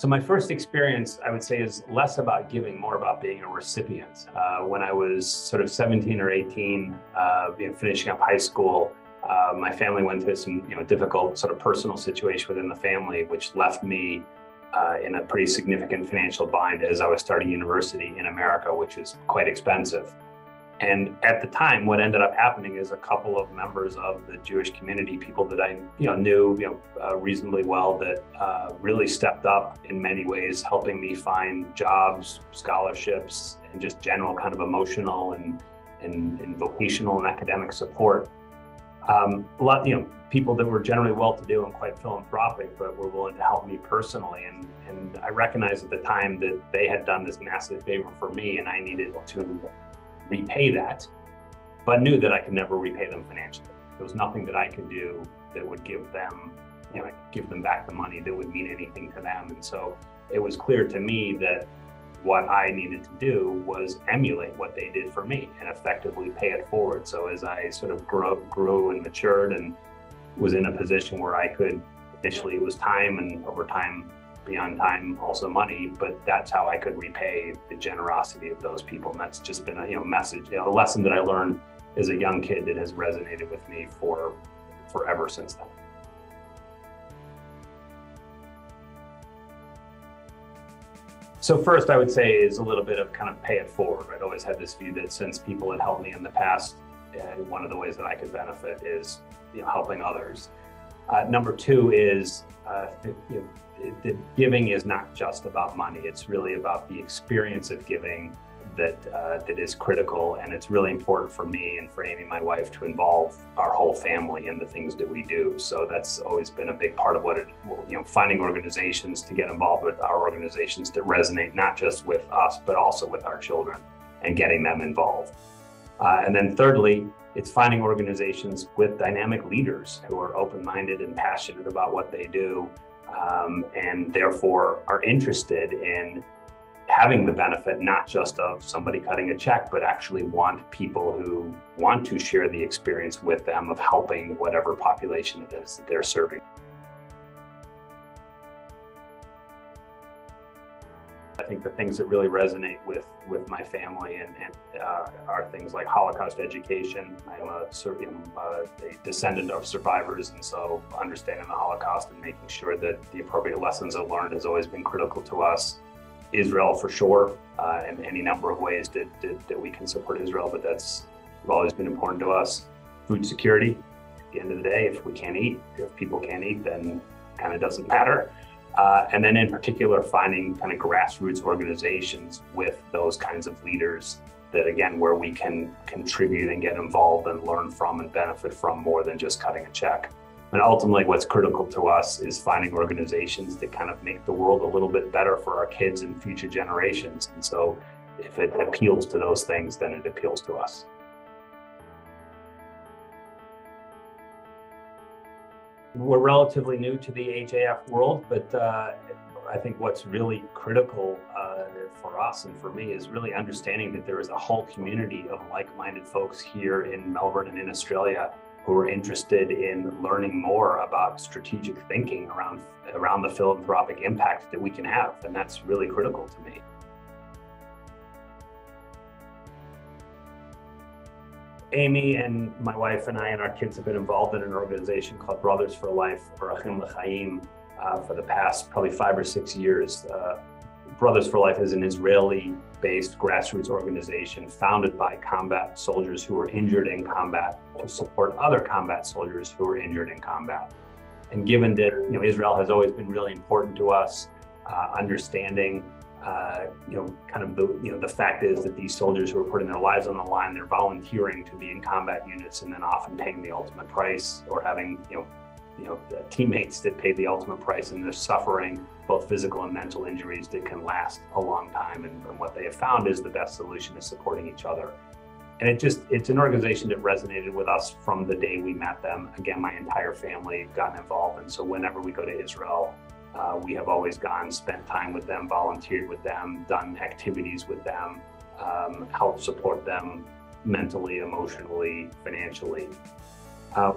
So my first experience, I would say, is less about giving, more about being a recipient. When I was sort of 17 or 18, finishing up high school, my family went through some difficult sort of personal situation within the family, which left me in a pretty significant financial bind as I was starting university in America, which is quite expensive. And at the time, what ended up happening is a couple of members of the Jewish community, people that I knew reasonably well, that really stepped up in many ways, helping me find jobs, scholarships, and just general kind of emotional and vocational and academic support. People that were generally well-to-do and quite philanthropic, but were willing to help me personally. And I recognized at the time that they had done this massive favor for me, and I needed to repay that, but knew that I could never repay them financially. There was nothing that I could do that would give them, give them back the money that would mean anything to them. And so it was clear to me that what I needed to do was emulate what they did for me and effectively pay it forward. So as I sort of grew and matured and was in a position where I could, initially it was time, and over time, beyond time, also money, but that's how I could repay the generosity of those people. And that's just been a message, a lesson that I learned as a young kid that has resonated with me forever since then. So first, I would say is a little bit of kind of pay it forward. I'd always had this view that since people had helped me in the past, one of the ways that I could benefit is helping others. Number two is that giving is not just about money. It's really about the experience of giving that is critical, and it's really important for me and for Amy, my wife, to involve our whole family in the things that we do. So that's always been a big part of what finding organizations to get involved with, our organizations that resonate not just with us, but also with our children, and getting them involved. And then thirdly, it's finding organizations with dynamic leaders who are open-minded and passionate about what they do, and therefore are interested in having the benefit not just of somebody cutting a check, but actually want people who want to share the experience with them of helping whatever population it is that they're serving. I think the things that really resonate with my family and are things like Holocaust education. I'm a descendant of survivors, and so understanding the Holocaust and making sure that the appropriate lessons are learned has always been critical to us. Israel, for sure, and any number of ways that we can support Israel, but that's always been important to us. Food security. At the end of the day, if we can't eat, if people can't eat, then it kind of doesn't matter. And then in particular, finding kind of grassroots organizations with those kinds of leaders that, again, where we can contribute and get involved and learn from and benefit from more than just cutting a check. And ultimately, what's critical to us is finding organizations that kind of make the world a little bit better for our kids and future generations. And so if it appeals to those things, then it appeals to us. We're relatively new to the AJF world, but I think what's really critical for us and for me is really understanding that there is a whole community of like-minded folks here in Melbourne and in Australia who are interested in learning more about strategic thinking around the philanthropic impact that we can have, and that's really critical to me. Amy and my wife and I and our kids have been involved in an organization called Brothers for Life, or Achim L'Chaim, for the past probably 5 or 6 years. Brothers for Life is an Israeli-based grassroots organization founded by combat soldiers who were injured in combat to support other combat soldiers who were injured in combat. And given that Israel has always been really important to us, understanding the fact is that these soldiers who are putting their lives on the line, they're volunteering to be in combat units and then often paying the ultimate price, or having teammates that pay the ultimate price, and they're suffering both physical and mental injuries that can last a long time. And what they have found is the best solution is supporting each other. And it's an organization that resonated with us from the day we met them. Again, my entire family gotten involved. And so whenever we go to Israel, we have always gone, spent time with them, volunteered with them, done activities with them, helped support them mentally, emotionally, financially.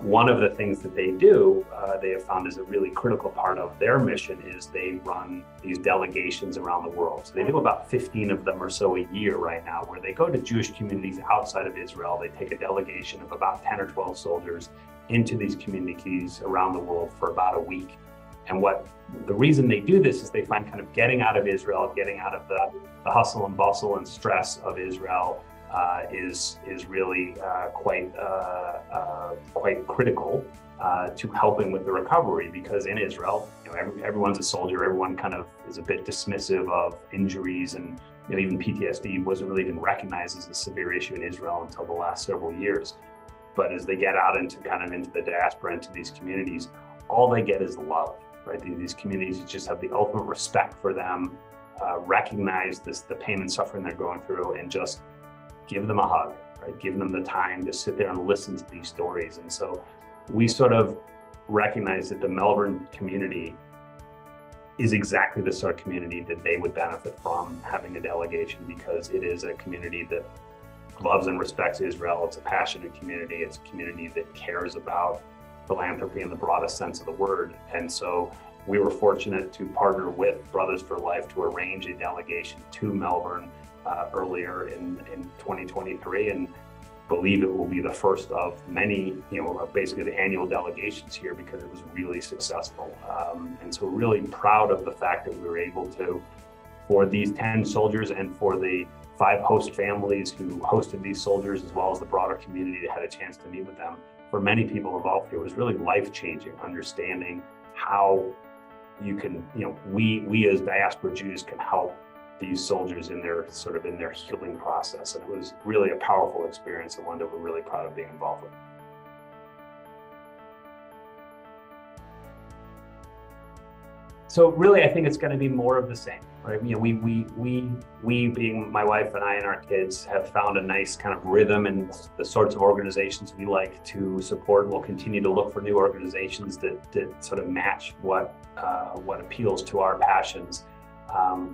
One of the things that they do, they have found is a really critical part of their mission is they run these delegations around the world. So they do about 15 of them or so a year right now, where they go to Jewish communities outside of Israel. They take a delegation of about 10 or 12 soldiers into these communities around the world for about a week. And the reason they do this is they find kind of getting out of Israel, getting out of the hustle and bustle and stress of Israel is really quite critical to helping with the recovery, because in Israel, everyone's a soldier. Everyone kind of is a bit dismissive of injuries, and even PTSD wasn't really even recognized as a severe issue in Israel until the last several years. But as they get out into the diaspora, into these communities, all they get is love, right? These communities just have the ultimate respect for them, recognize the pain and suffering they're going through, and just give them a hug, right? Give them the time to sit there and listen to these stories. And so we sort of recognize that the Melbourne community is exactly the sort of community that they would benefit from having a delegation, because it is a community that loves and respects Israel. It's a passionate community. It's a community that cares about philanthropy in the broadest sense of the word. And so we were fortunate to partner with Brothers for Life to arrange a delegation to Melbourne earlier in 2023, and believe it will be the first of many, basically the annual delegations here, because it was really successful. And so we're really proud of the fact that we were able to, for these 10 soldiers and for the 5 host families who hosted these soldiers, as well as the broader community that had a chance to meet with them. For many people involved here, it was really life-changing, understanding how you can, we as diaspora Jews can help these soldiers in their healing process. And it was really a powerful experience, and one that we're really proud of being involved with. So really, I think it's going to be more of the same, right? We being my wife and I and our kids have found a nice kind of rhythm in the sorts of organizations we like to support. We'll continue to look for new organizations that sort of match what appeals to our passions.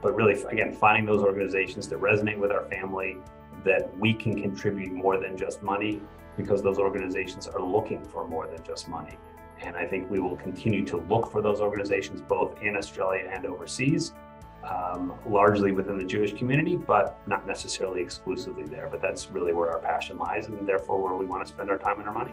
But really, again, finding those organizations that resonate with our family, that we can contribute more than just money, because those organizations are looking for more than just money. And I think we will continue to look for those organizations both in Australia and overseas, largely within the Jewish community, but not necessarily exclusively there. But that's really where our passion lies, and therefore where we want to spend our time and our money.